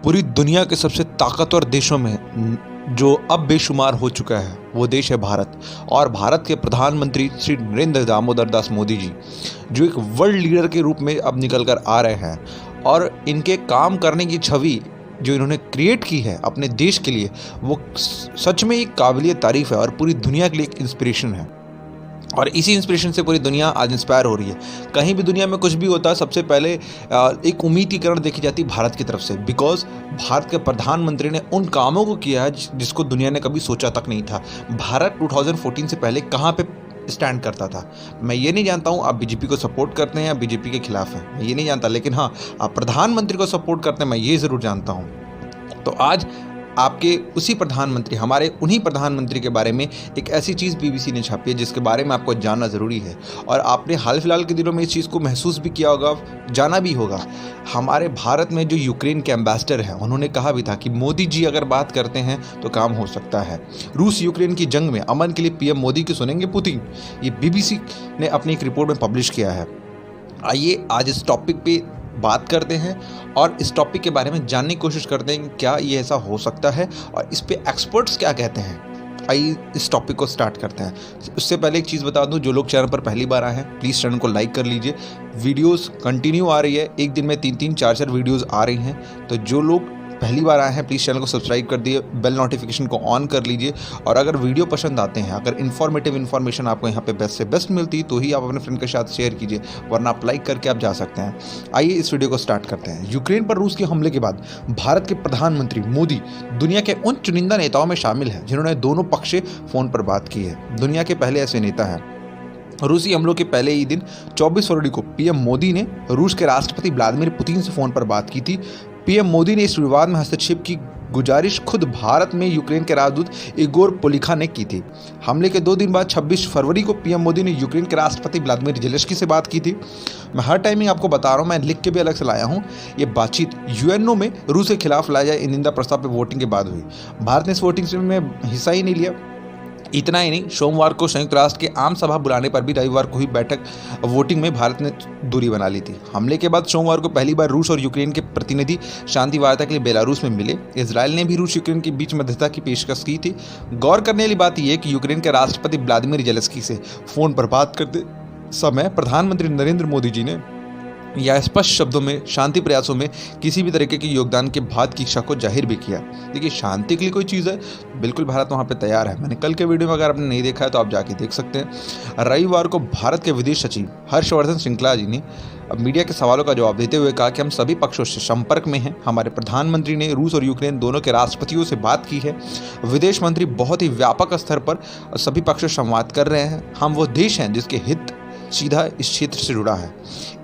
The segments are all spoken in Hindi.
पूरी दुनिया के सबसे ताकतवर देशों में जो अब बेशुमार हो चुका है वो देश है भारत। और भारत के प्रधानमंत्री श्री नरेंद्र दामोदर दास मोदी जी जो एक वर्ल्ड लीडर के रूप में अब निकल कर आ रहे हैं और इनके काम करने की छवि जो इन्होंने क्रिएट की है अपने देश के लिए वो सच में एक काबिलियत तारीफ है और पूरी दुनिया के लिए एक इंस्पिरेशन है। और इसी इंस्पिरेशन से पूरी दुनिया आज इंस्पायर हो रही है। कहीं भी दुनिया में कुछ भी होता है सबसे पहले एक उम्मीद की किरण देखी जाती है भारत की तरफ से, बिकॉज भारत के प्रधानमंत्री ने उन कामों को किया है जिसको दुनिया ने कभी सोचा तक नहीं था। भारत 2014 से पहले कहाँ पे स्टैंड करता था मैं ये नहीं जानता हूँ। आप बीजेपी को सपोर्ट करते हैं या बीजेपी के खिलाफ हैं मैं ये नहीं जानता, लेकिन हाँ आप प्रधानमंत्री को सपोर्ट करते हैं मैं ये ज़रूर जानता हूँ। तो आज आपके उसी प्रधानमंत्री, हमारे उन्हीं प्रधानमंत्री के बारे में एक ऐसी चीज़ बीबीसी ने छापी है जिसके बारे में आपको जानना ज़रूरी है। और आपने हाल फिलहाल के दिनों में इस चीज़ को महसूस भी किया होगा, जाना भी होगा। हमारे भारत में जो यूक्रेन के एम्बेसडर हैं उन्होंने कहा भी था कि मोदी जी अगर बात करते हैं तो काम हो सकता है। रूस यूक्रेन की जंग में अमन के लिए पीएम मोदी की सुनेंगे पुतिन, ये बीबीसी ने अपनी एक रिपोर्ट में पब्लिश किया है। आइए आज इस टॉपिक पे बात करते हैं और इस टॉपिक के बारे में जानने की कोशिश करते हैं कि क्या ये ऐसा हो सकता है और इस पे एक्सपर्ट्स क्या कहते हैं। आइए इस टॉपिक को स्टार्ट करते हैं। उससे पहले एक चीज़ बता दूं, जो लोग चैनल पर पहली बार आए हैं प्लीज़ चैनल को लाइक कर लीजिए। वीडियोस कंटिन्यू आ रही है, एक दिन में 3-3, 4-4 वीडियोस आ रही हैं। तो जो लोग पहली बार आए हैं प्लीज़ चैनल को सब्सक्राइब कर दिए, बेल नोटिफिकेशन को ऑन कर लीजिए। और अगर वीडियो पसंद आते हैं, अगर इन्फॉर्मेटिव इन्फॉर्मेशन आपको यहाँ पे बेस्ट से बेस्ट मिलती तो ही आप अपने फ्रेंड के साथ शेयर कीजिए, वरना आप लाइक करके आप जा सकते हैं। आइए इस वीडियो को स्टार्ट करते हैं। यूक्रेन पर रूस के हमले के बाद भारत के प्रधानमंत्री मोदी दुनिया के उन चुनिंदा नेताओं में शामिल हैं जिन्होंने दोनों पक्ष से फ़ोन पर बात की है। दुनिया के पहले ऐसे नेता हैं। रूसी हमलों के पहले ही दिन 24 फरवरी को पीएम मोदी ने रूस के राष्ट्रपति व्लादिमीर पुतिन से फ़ोन पर बात की थी। पीएम मोदी ने इस विवाद में हस्तक्षेप की गुजारिश खुद भारत में यूक्रेन के राजदूत इगोर पोलिखा ने की थी। हमले के 2 दिन बाद 26 फरवरी को पीएम मोदी ने यूक्रेन के राष्ट्रपति व्लादिमीर जेलेंस्की से बात की थी। मैं हर टाइमिंग आपको बता रहा हूँ, मैं लिख के भी अलग से लाया हूँ। ये बातचीत यूएनओ में रूस के खिलाफ लाया जाए निंदा प्रस्ताव पर वोटिंग के बाद हुई। भारत ने इस वोटिंग में हिस्सा ही नहीं लिया। इतना ही नहीं, सोमवार को संयुक्त राष्ट्र के आम सभा बुलाने पर भी रविवार को हुई बैठक वोटिंग में भारत ने दूरी बना ली थी। हमले के बाद सोमवार को पहली बार रूस और यूक्रेन के प्रतिनिधि शांति वार्ता के लिए बेलारूस में मिले। इजराइल ने भी रूस यूक्रेन के बीच मध्यस्थता की पेशकश की थी। गौर करने वाली बात यह है कि यूक्रेन के राष्ट्रपति व्लादिमीर जेलेंस्की से फ़ोन पर बात करते समय प्रधानमंत्री नरेंद्र मोदी जी ने या स्पष्ट शब्दों में शांति प्रयासों में किसी भी तरीके के योगदान के बाद की इच्छा को जाहिर भी किया। देखिए, शांति के लिए कोई चीज़ है, बिल्कुल भारत वहाँ पे तैयार है। मैंने कल के वीडियो में अगर आपने नहीं देखा है तो आप जाके देख सकते हैं। रविवार को भारत के विदेश सचिव हर्षवर्धन श्रृंगला जी ने मीडिया के सवालों का जवाब देते हुए कहा कि हम सभी पक्षों से संपर्क में हैं। हमारे प्रधानमंत्री ने रूस और यूक्रेन दोनों के राष्ट्रपतियों से बात की है। विदेश मंत्री बहुत ही व्यापक स्तर पर सभी पक्षों से संवाद कर रहे हैं। हम वो देश हैं जिसके हित सीधा इस क्षेत्र से जुड़ा है,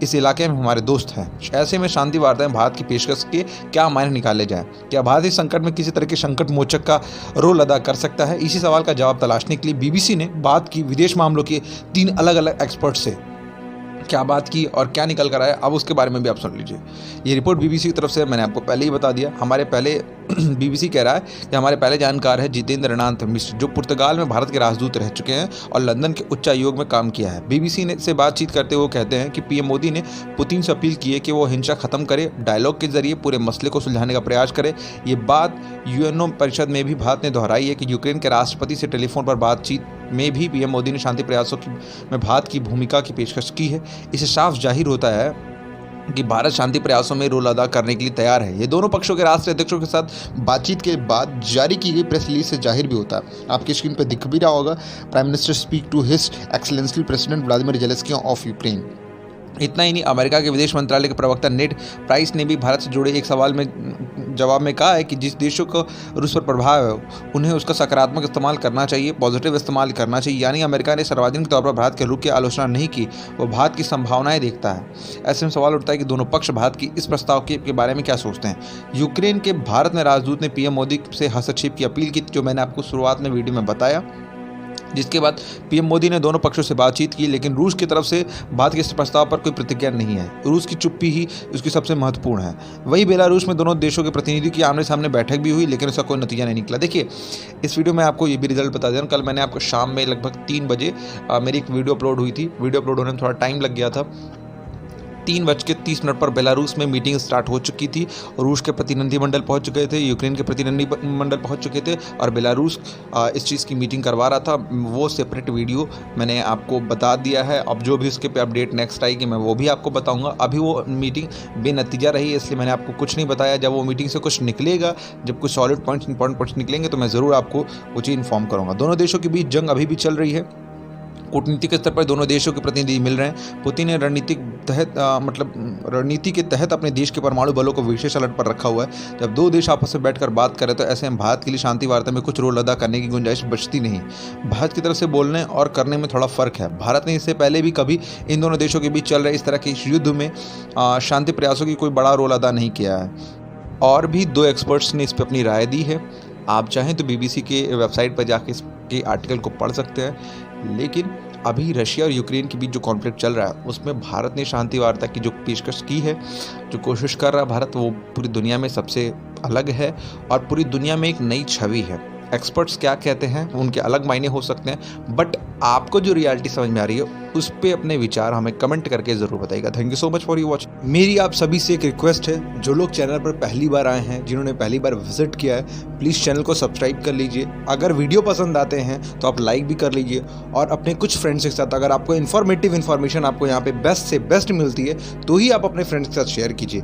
इस इलाके में हमारे दोस्त हैं। ऐसे में शांति वार्ता में भारत की पेशकश के क्या मायने निकाले जाएं? क्या भारत इस संकट में किसी तरह के संकट मोचक का रोल अदा कर सकता है? इसी सवाल का जवाब तलाशने के लिए बीबीसी ने बात की विदेश मामलों के 3 अलग अलग एक्सपर्ट से। क्या बात की और क्या निकल कर आया, अब उसके बारे में भी आप सुन लीजिए। ये रिपोर्ट बीबीसी की तरफ से, मैंने आपको पहले ही बता दिया। हमारे पहले बीबीसी कह रहा है कि हमारे पहले जानकार है जितेंद्र नाथ मिश्र, जो पुर्तगाल में भारत के राजदूत रह चुके हैं और लंदन के उच्चायोग में काम किया है। बीबीसी ने से बातचीत करते हुए कहते हैं कि पीएम मोदी ने पुतिन से अपील की है कि वो हिंसा खत्म करे, डायलॉग के जरिए पूरे मसले को सुलझाने का प्रयास करे। ये बात यूएनओ परिषद में भी भारत ने दोहराई है कि यूक्रेन के राष्ट्रपति से टेलीफोन पर बातचीत में भी पीएम मोदी ने शांति प्रयासों में भारत की भूमिका की पेशकश की है। इससे साफ जाहिर होता है कि भारत शांति प्रयासों में रोल अदा करने के लिए तैयार है। ये दोनों पक्षों के राष्ट्रीय अध्यक्षों के साथ बातचीत के बाद जारी की गई प्रेस रिलीज से जाहिर भी होता है। आपकी स्क्रीन पर दिख भी रहा होगा, prime minister speak to his excellency president Vladimir Zelensky of Ukraine. इतना ही नहीं, अमेरिका के विदेश मंत्रालय के प्रवक्ता नेड प्राइस ने भी भारत से जुड़े एक सवाल में जवाब में कहा है कि जिस देशों को रूस पर प्रभाव है उन्हें उसका सकारात्मक इस्तेमाल करना चाहिए, पॉजिटिव इस्तेमाल करना चाहिए। यानी अमेरिका ने सार्वजनिक तौर पर भारत के रुख की आलोचना नहीं की, वो भारत की संभावनाएं देखता है। ऐसे में सवाल उठता है कि दोनों पक्ष भारत की इस प्रस्ताव के बारे में क्या सोचते हैं। यूक्रेन के भारत में राजदूत ने पीएम मोदी से हस्तक्षेप की अपील की, जो मैंने आपको शुरुआत में वीडियो में बताया, जिसके बाद पीएम मोदी ने दोनों पक्षों से बातचीत की। लेकिन रूस की तरफ से बात के इस प्रस्ताव पर कोई प्रतिक्रिया नहीं है। रूस की चुप्पी ही उसकी सबसे महत्वपूर्ण है। वही बेलारूस में दोनों देशों के प्रतिनिधियों की आमने सामने बैठक भी हुई, लेकिन उसका कोई नतीजा नहीं निकला। देखिए, इस वीडियो में आपको ये भी रिजल्ट बता दें, कल मैंने आपको शाम में लगभग 3 बजे मेरी एक वीडियो अपलोड हुई थी। वीडियो अपलोड होने में थोड़ा टाइम लग गया था। 3:30 पर बेलारूस में मीटिंग स्टार्ट हो चुकी थी। रूस के प्रतिनिधिमंडल पहुंच चुके थे, यूक्रेन के प्रतिनिधिमंडल पहुंच चुके थे और बेलारूस इस चीज़ की मीटिंग करवा रहा था। वो सेपरेट वीडियो मैंने आपको बता दिया है। अब जो भी उसके पे अपडेट नेक्स्ट आएगी मैं वो भी आपको बताऊंगा। अभी वो मीटिंग बेनतीजा रही है, इसलिए मैंने आपको कुछ नहीं बताया। जब वो मीटिंग से कुछ निकलेगा, जब कुछ सॉलिड पॉइंट्स, इंपॉर्टेंट पॉइंट्स निकलेंगे तो मैं ज़रूर आपको वो चीज़ इन्फॉर्म करूँगा। दोनों देशों के बीच जंग अभी भी चल रही है। कूटनीति के स्तर पर दोनों देशों के प्रतिनिधि मिल रहे हैं। पुतिन ने रणनीति के तहत अपने देश के परमाणु बलों को विशेष अलर्ट पर रखा हुआ है। जब दो देश आपस में बैठकर बात करें तो ऐसे में भारत के लिए शांति वार्ता में कुछ रोल अदा करने की गुंजाइश बचती नहीं। भारत की तरफ से बोलने और करने में थोड़ा फर्क है। भारत ने इससे पहले भी कभी इन दोनों देशों के बीच चल रहे इस तरह के युद्ध में शांति प्रयासों की कोई बड़ा रोल अदा नहीं किया है। और भी 2 एक्सपर्ट्स ने इस पर अपनी राय दी है। आप चाहें तो BBC के वेबसाइट पर जाके इसके आर्टिकल को पढ़ सकते हैं। लेकिन अभी रशिया और यूक्रेन के बीच जो कॉन्फ्लिक्ट चल रहा है उसमें भारत ने शांति वार्ता की जो पेशकश की है, जो कोशिश कर रहा है भारत, वो पूरी दुनिया में सबसे अलग है और पूरी दुनिया में एक नई छवि है। एक्सपर्ट्स क्या कहते हैं उनके अलग मायने हो सकते हैं, बट आपको जो रियलिटी समझ में आ रही है उस पर अपने विचार हमें कमेंट करके ज़रूर बताइएगा। Thank you so much for you watch. मेरी आप सभी से एक रिक्वेस्ट है, जो लोग चैनल पर पहली बार आए हैं, जिन्होंने पहली बार विजिट किया है, प्लीज़ चैनल को सब्सक्राइब कर लीजिए। अगर वीडियो पसंद आते हैं तो आप लाइक भी कर लीजिए और अपने कुछ फ्रेंड्स के साथ, अगर आपको इन्फॉर्मेटिव इन्फॉर्मेशन आपको यहाँ पे बेस्ट से बेस्ट मिलती है तो ही आप अपने फ्रेंड्स के साथ शेयर कीजिए।